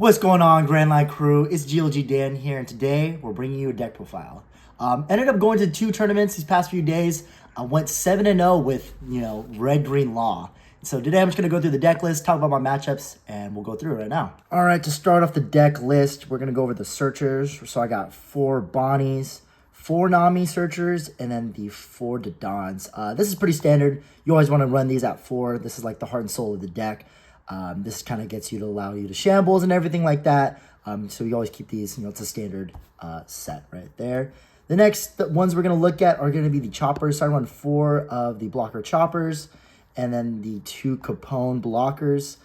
What's going on, Grand Line crew? It's GLG Dan here, and today we're bringing you a deck profile. Ended up going to 2 tournaments these past few days. I went 7-0 with, red, green, law. So today I'm just going to go through the deck list, talk about my matchups, and we'll go through it right now. All right, to start off the deck list, we're going to go over the searchers. So I got 4 Bonnies, 4 Nami searchers, and then the 4 Dodons. This is pretty standard. You always want to run these at 4. This is like the heart and soul of the deck. This kind of gets you to allow you to shambles and everything like that. So you always keep these, it's a standard set right there. The next ones we're going to look at are going to be the choppers. So I run 4 of the blocker choppers and then the 2 Capone blockers.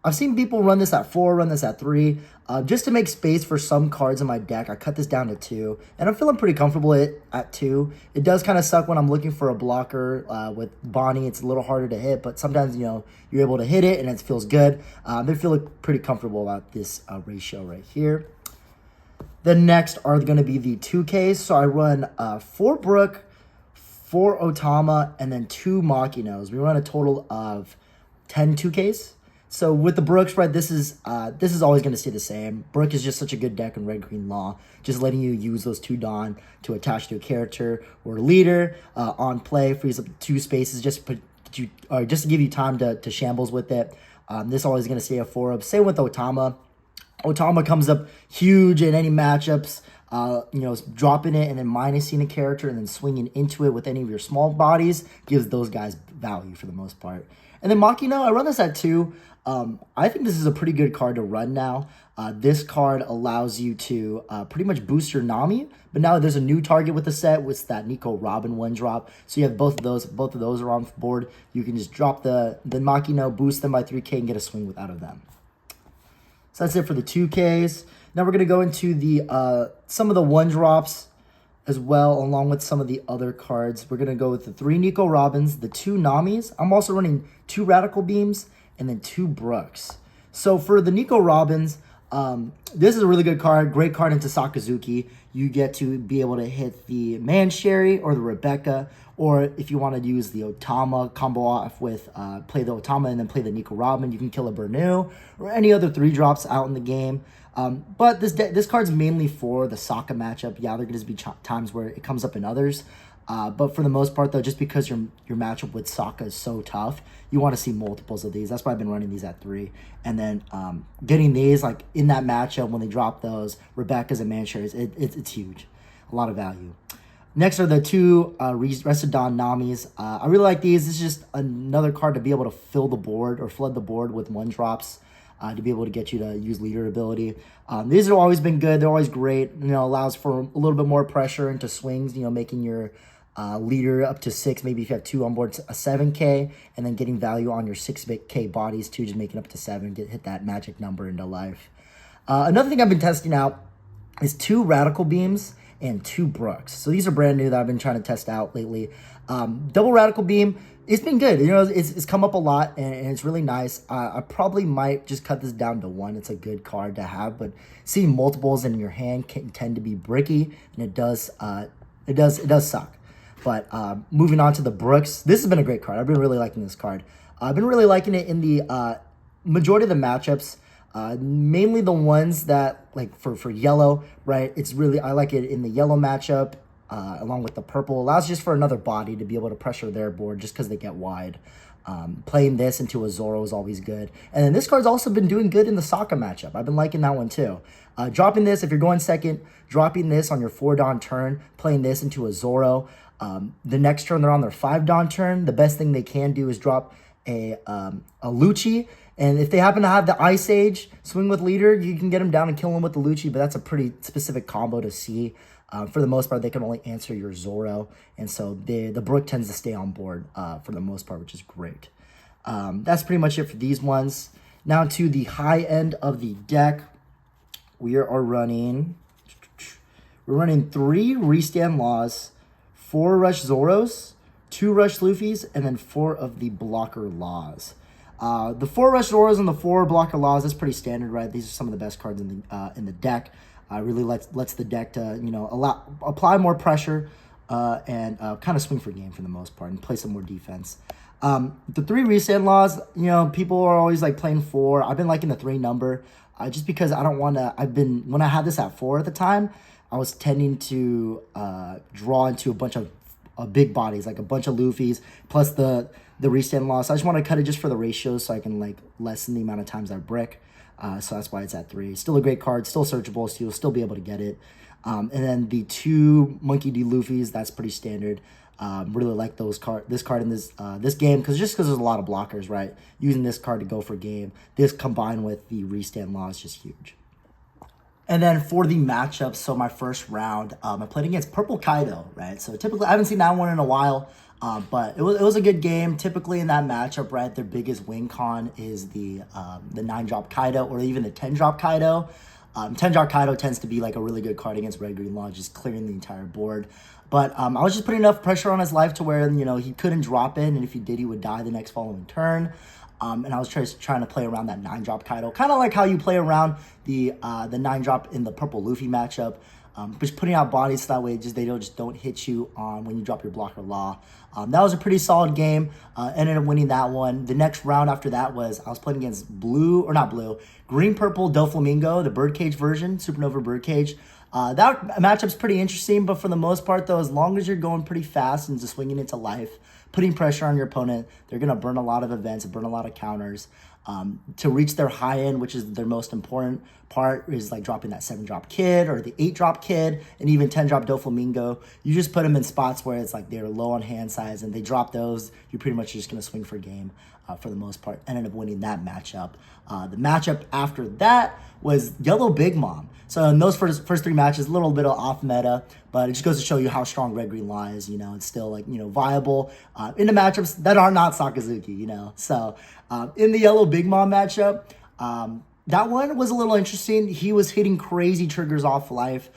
I've seen people run this at 4, run this at 3. Just to make space for some cards in my deck, I cut this down to 2. And I'm feeling pretty comfortable at 2. It does kind of suck when I'm looking for a blocker with Bonnie. It's a little harder to hit, but sometimes, you're able to hit it and it feels good. I feel pretty comfortable about this ratio right here. The next are going to be the 2Ks. So I run 4 Brook, 4 Otama, and then 2 Machinos. We run a total of 10 2Ks. So with the Brooks, right, this is always going to stay the same. Brook is just such a good deck in Red Green Law, just letting you use those 2 Dawn to attach to a character or leader on play, frees up 2 spaces just to give you time to shambles with it. This always going to stay a 4-up. Same with Otama. Otama comes up huge in any matchups. Dropping it and then minusing a character and then swinging into it with any of your small bodies gives those guys value for the most part. And then Machina, I run this at 2. I think this is a pretty good card to run now. This card allows you to pretty much boost your Nami, but now there's a new target with the set with that Nico Robin 1-drop. So you have both of those are on board. You can just drop the Machina, boost them by 3k, and get a swing out of them. So that's it for the 2Ks. Now we're going to go into the some of the 1-drops as well, along with some of the other cards. We're going to go with the 3 Nico Robins, the 2 Namis. I'm also running 2 Radical Beams and then 2 Brooks. So for the Nico Robins, this is a really good card, great card into Sakazuki. You get to be able to hit the Mansherry or the Rebecca, or if you want to use the Otama, combo off with play the Otama and then play the Nico Robin, you can kill a Bernu or any other 3-drops out in the game. But this card's mainly for the Sokka matchup. Yeah, there are going to be times where it comes up in others. But for the most part, though, just because your matchup with Sokka is so tough, you want to see multiples of these. That's why I've been running these at 3. And then getting these, like, in that matchup when they drop those, Rebecca's and Mansherry's, it's huge. A lot of value. Next are the 2 Resodon Namis. I really like these. This is just another card to be able to fill the board or flood the board with 1-drops. To be able to get you to use leader ability. These have always been good. They're always great. Allows for a little bit more pressure into swings, making your leader up to 6. Maybe if you have 2 on board, a 7k, and then getting value on your 6k bodies too, just making up to 7, hit that magic number into life. Another thing I've been testing out is 2 Radical Beams and 2 Brooks. So these are brand new that I've been trying to test out lately. Double Radical Beam, it's been good. It's come up a lot, and it's really nice. I probably might just cut this down to 1. It's a good card to have, but seeing multiples in your hand can tend to be bricky, and it does suck. But moving on to the Brooks, this has been a great card. I've been really liking this card. I've been really liking it in the majority of the matchups. Mainly the ones that, like, for yellow, right? I like it in the yellow matchup, along with the purple. Allows just for another body to be able to pressure their board just because they get wide. Playing this into a Zoro is always good. And then this card's also been doing good in the Sokka matchup. I've been liking that one too. Dropping this, if you're going second, dropping this on your 4 Dawn turn, playing this into a Zoro. The next turn they're on their 5 Dawn turn. The best thing they can do is drop a Lucci. And if they happen to have the Ice Age swing with leader, you can get them down and kill them with the Lucci, but that's a pretty specific combo to see. For the most part, they can only answer your Zoro, and so the Brook tends to stay on board for the most part, which is great. That's pretty much it for these ones. Now to the high end of the deck, we're running 3 Restand Laws, 4 Rush Zoros, 2 Rush Luffys, and then 4 of the Blocker Laws. The 4 Rush Zoros and the 4 Blocker Laws, that's pretty standard, right? These are some of the best cards in the deck. Really lets the deck to apply more pressure and kind of swing for game for the most part and play some more defense. The 3 restand laws, people are always like playing 4. I've been liking the 3 number, just because I don't want to. When I had this at 4 at the time, I was tending to draw into a bunch of big bodies, like a bunch of Luffy's, plus the restand law. So I just want to cut it just for the ratios so I can like lessen the amount of times I brick. So that's why it's at 3. Still a great card, still searchable, so you'll still be able to get it. And then the 2 Monkey D Luffy's, that's pretty standard. Really like this card in this game because there's a lot of blockers, right? Using this card to go for game. This combined with the restand law is just huge. And then for the matchup, so my first round, I played against Purple Kaido, right? So typically, I haven't seen that one in a while, but it was a good game. Typically in that matchup, right, their biggest win con is the 9-drop Kaido or even the 10-drop Kaido. 10-drop Kaido tends to be like a really good card against Red Green Law, just clearing the entire board. But I was just putting enough pressure on his life to where, he couldn't drop in, and if he did, he would die the next following turn. And I was trying to play around that 9-drop Kaido, kind of like how you play around the 9-drop in the Purple Luffy matchup. Just putting out bodies so that way they don't hit you on when you drop your blocker law. That was a pretty solid game. Ended up winning that one. The next round after that I was playing against Green Purple Doflamingo, the Birdcage version, Supernova Birdcage. That matchup's pretty interesting, but for the most part, though, as long as you're going pretty fast and just swinging into life, putting pressure on your opponent, they're going to burn a lot of events, burn a lot of counters. To reach their high end, which is their most important part, is like dropping that 7-drop Kid or the 8-drop Kid and even 10-drop Doflamingo. You just put them in spots where it's like they're low on hand size and they drop those. You're pretty much just going to swing for game for the most part. Ended up winning that matchup. The matchup after that was Yellow Big Mom. So in those first 3 matches, a little bit of off meta, but it just goes to show you how strong Red Green Law is. It's still viable in the matchups that are not Sakazuki. So in the Yellow Big Mom matchup, that one was a little interesting. He was hitting crazy triggers off life,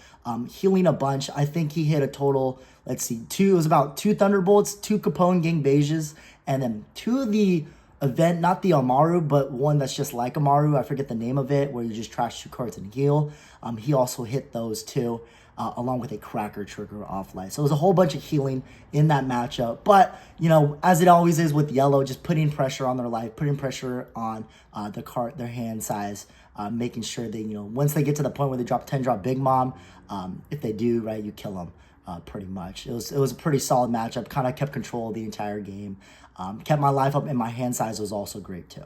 healing a bunch. I think he hit a total, it was about 2 Thunderbolts, 2 Capone Gang Beiges, and then 2 of the event, not the Amaru, but one that's just like Amaru. I forget the name of it, where you just trash 2 cards and heal. He also hit those too, along with a Cracker trigger off life. So it was a whole bunch of healing in that matchup. But, as it always is with Yellow, just putting pressure on their life, putting pressure on their hand size, making sure they, once they get to the point where they drop 10-drop Big Mom, if they do, right, you kill them. Pretty much. It was a pretty solid matchup, kind of kept control of the entire game. Kept my life up, and my hand size was also great too.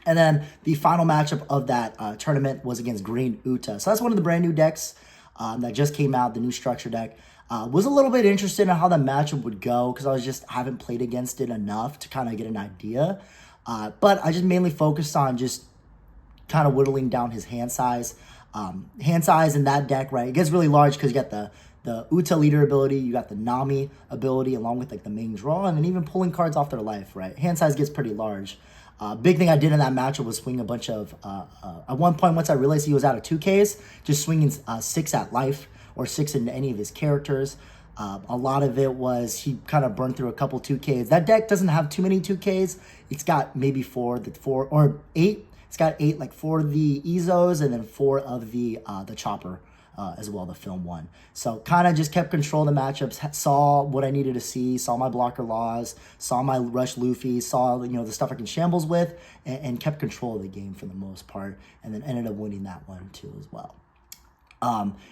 And then the final matchup of that tournament was against Green Uta. So that's one of the brand new decks that just came out, the new structure deck. Was a little bit interested in how the matchup would go because I haven't played against it enough to kind of get an idea. But I just mainly focused on just kind of whittling down his hand size. Hand size in that deck, right? It gets really large because you got the Uta leader ability, you got the Nami ability along with like the main draw, and then even pulling cards off their life, right? Hand size gets pretty large. Big thing I did in that matchup was swing a bunch of, at one point once I realized he was out of 2Ks, just swinging 6 at life or 6 into any of his characters. A lot of it was he kind of burned through a couple 2Ks. That deck doesn't have too many 2Ks. It's got maybe 4 or 8. It's got 8, like 4 of the Ezos and then 4 of the Chopper. As well, the film one. So kind of just kept control of the matchups, saw what I needed to see, saw my blocker laws, saw my rush Luffy, saw the stuff I can shambles with, and kept control of the game for the most part, and then ended up winning that one too as well.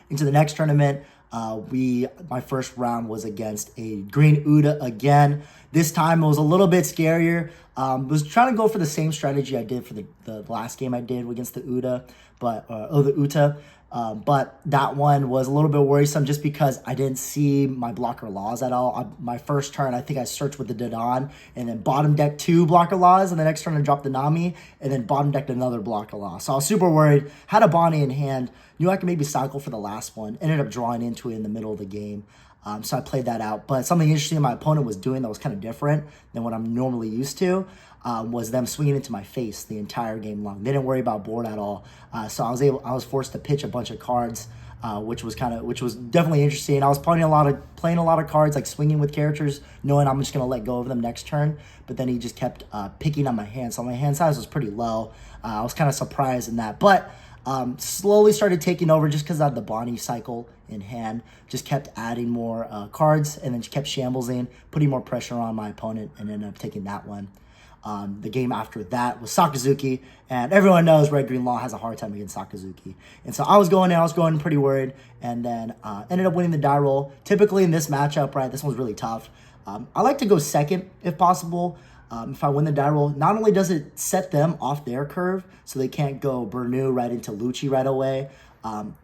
Into the next tournament, my first round was against a Green Uta again. This time it was a little bit scarier. Was trying to go for the same strategy I did for the last game I did against the Uta, the Uta. But that one was a little bit worrisome just because I didn't see my blocker laws at all. My first turn, I think I searched with the Dan and then bottom decked 2 blocker laws, and the next turn I dropped the Nami and then bottom decked another blocker law. So I was super worried, had a Bonnie in hand, knew I could maybe cycle for the last one, ended up drawing into it in the middle of the game. So I played that out. But something interesting my opponent was doing that was kind of different than what I'm normally used to was them swinging into my face the entire game long. They didn't worry about board at all. So I was forced to pitch a bunch of cards, which was definitely interesting. I was playing a lot of cards, like swinging with characters, knowing I'm just gonna let go of them next turn. But then he just kept picking on my hand, so my hand size was pretty low. I was kind of surprised in that, but slowly started taking over just because I had the Bonnie cycle in hand. Just kept adding more cards and then just kept shamblesing, putting more pressure on my opponent, and ended up taking that one. The game after that was Sakazuki, and everyone knows Red Green Law has a hard time against Sakazuki. And so I was going pretty worried, and then ended up winning the die roll. Typically in this matchup, right, this one's really tough. I like to go second if possible. If I win the die roll, not only does it set them off their curve, so they can't go Bernu right into Lucci right away,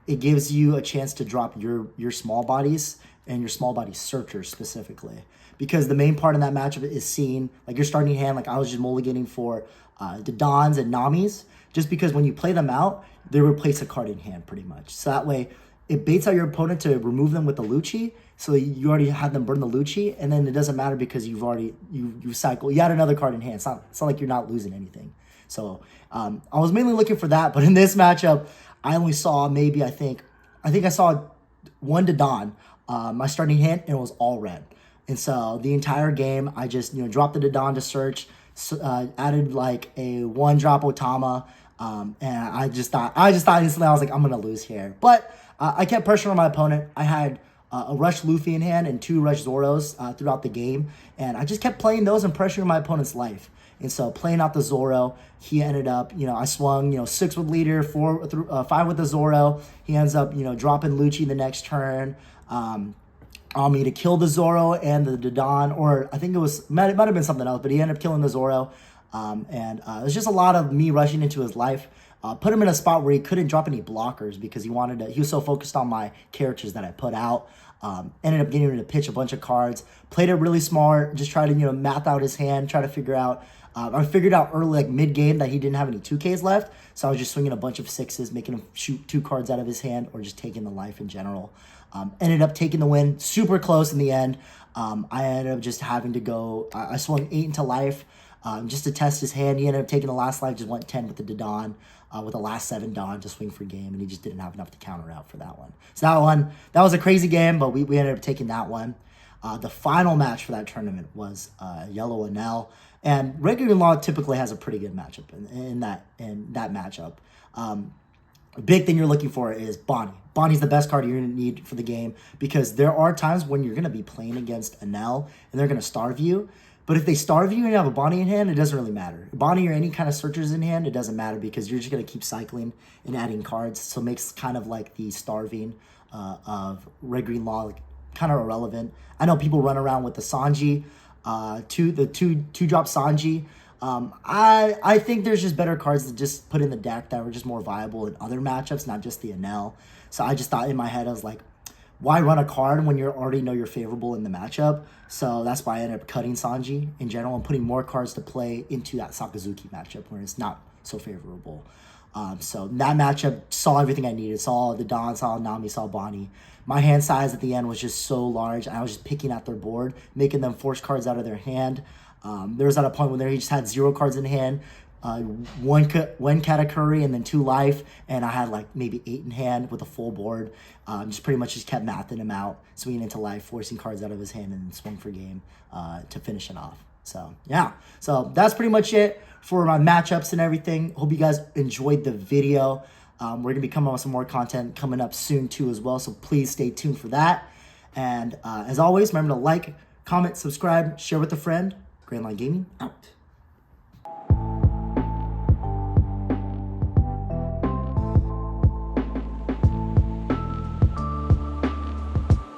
it gives you a chance to drop your small bodies and your small body searchers specifically. Because the main part in that matchup is seeing, like, your starting hand, like I was just mulliganing for the Dons and Namis, just because when you play them out, they replace a card in hand pretty much. So that way, it baits out your opponent to remove them with the Lucci, so you already had them burn the Lucci, and then it doesn't matter because you've already, you cycle, you had another card in hand. It's not like you're not losing anything. So I was mainly looking for that, but in this matchup, I only saw maybe, I think I saw one Dadan, my starting hand, and it was all red. And so the entire game, I just, dropped the Dadan to search, added like a 1-drop Otama, and I just thought instantly, I was like, I'm going to lose here. But I kept pressuring my opponent. I had a Rush Luffy in hand and 2 Rush Zoros throughout the game, and I just kept playing those and pressuring my opponent's life. And so playing out the Zoro, he ended up, I swung, 6 with leader, 5 with the Zoro. He ends up, dropping Lucci the next turn. On me to kill the Zoro and the Dadan, or I think it might have been something else, but he ended up killing the Zoro. It was just a lot of me rushing into his life. Put him in a spot where he couldn't drop any blockers because he was so focused on my characters that I put out. Ended up getting him to pitch a bunch of cards. Played it really smart, just tried to, math out his hand, try to figure out. I figured out early, like mid-game, that he didn't have any 2Ks left, so I was just swinging a bunch of 6s, making him shoot 2 cards out of his hand, or just taking the life in general. Ended up taking the win, super close in the end. I ended up just having to go, I swung 8 into life just to test his hand. He ended up taking the last life, just went 10 with the Dadan, with the last 7 Dawn to swing for game, and he just didn't have enough to counter out for that one. So that was a crazy game, but we ended up taking that one. The final match for that tournament was Yellow Enel, and Red Green Law typically has a pretty good matchup in that matchup. A big thing you're looking for is Bonnie. Bonnie's the best card you're going to need for the game, because there are times when you're going to be playing against Enel and they're going to starve you. But if they starve you and you have a Bonnie in hand, it doesn't really matter. Bonnie or any kind of searchers in hand, it doesn't matter, because you're just going to keep cycling and adding cards. So it makes kind of like the starving of Red Green Law kind of irrelevant. I know people run around with the Sanji, the two-drop Sanji. I think there's just better cards to just put in the deck that were just more viable in other matchups, not just the Enel. So I just thought in my head, I was like, why run a card when you already know you're favorable in the matchup? So that's why I ended up cutting Sanji in general and putting more cards to play into that Sakazuki matchup where it's not so favorable. So that matchup saw everything I needed. Saw the Don, saw Nami, saw Bonnie. My hand size at the end was just so large. I was just picking at their board, making them force cards out of their hand. There was at a point when he just had 0 cards in hand, one Katakuri and then 2 life, and I had like maybe 8 in hand with a full board. Just pretty much just kept mathing him out, swinging into life, forcing cards out of his hand, and then swing for game to finish it off. So yeah, so that's pretty much it for my matchups and everything. Hope you guys enjoyed the video. We're gonna be coming up with some more content coming up soon too as well, so please stay tuned for that. And as always, remember to like, comment, subscribe, share with a friend. Grand Line Gaming out.